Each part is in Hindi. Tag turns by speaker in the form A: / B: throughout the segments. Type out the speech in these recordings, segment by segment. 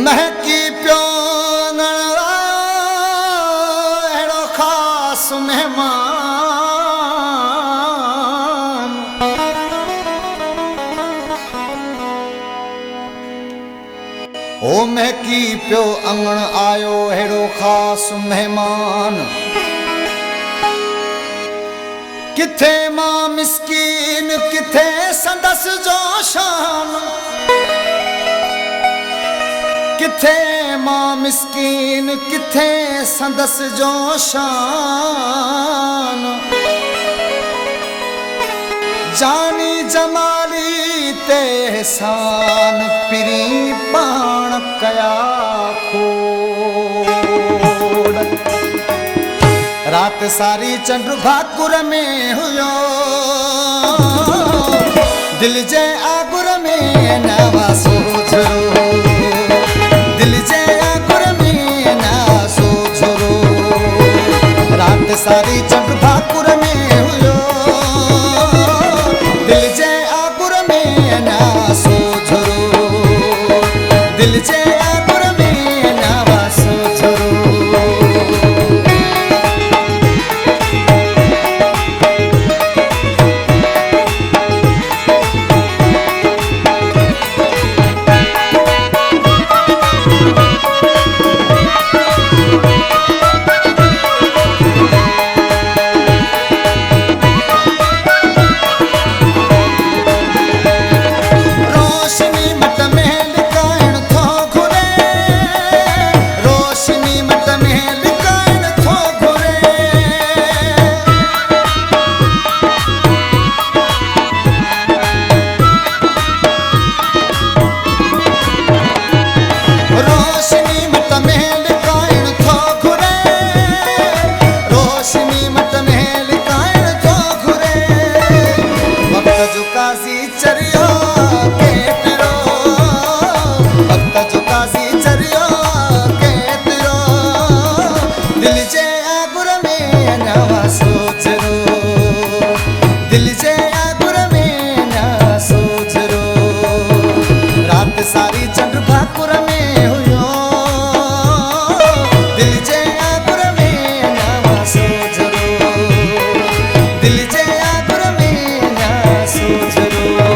A: महकी प्यो अहिड़ो ख़ासि महिमान ओ महकी प्यो अंगण आयो अहिड़ो ख़ासि महिमान किथे मां मिस्कीन किथे संदसि जो शान किथे मां मिस्कीन किथे संदसि जो शान जानी जमाली ते एहसान पिरी पाण कया खोड़ रात सारी चंड भाकुर में हुयो दिल जे आगुर में नवा सोचरो रात सारी चंड भाकुर में हुयो दिल जे आगुर में ना सोचरो दिल जे आगुर में ना सोचरो सारी चंड भाकुर में हुयो दिल जे आगुर में ना सोचरो दिल जे आगुर में ना सोचरो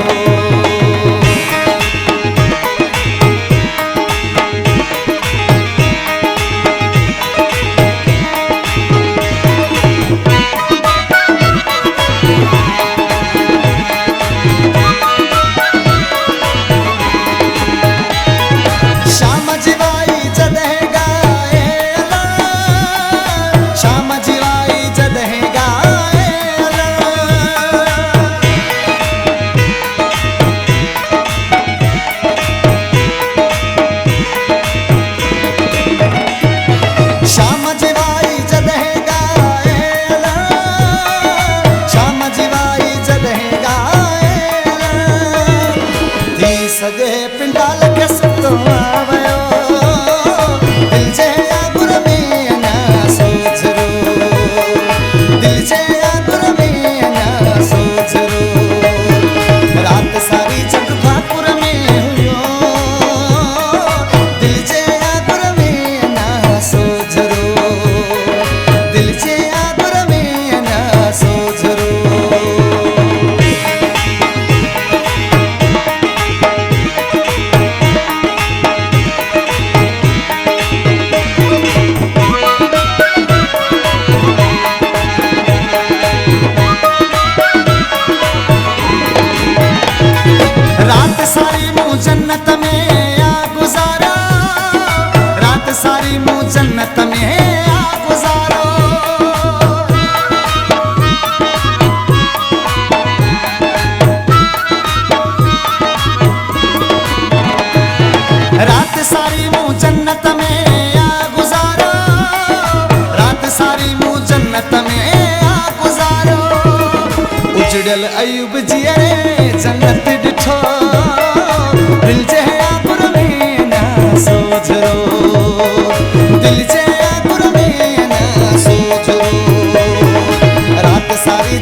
A: सजे पिंडाल के सतो आवयो दिल जे आगुर में ना सोचरो दिल जे आगुर में ना सोचरो रात सारी चंड भाकुर में हुयो दिल जे आगुर में ना सोचरो दिल जे आगुर में ना सोचरो जन्नत में आ गुजारा रात सारी मुँह जन्नत में आ गुजारो रात सारी मुँह जन्नत में आ गुजारो रात सारी मुँह जन्नत में आ गुजारो उजड़ल अयूब जियरे जन्नत दिठो दिल जे आगुर में ना सोचरो दिल जे आगुर में न सोचो रात सारी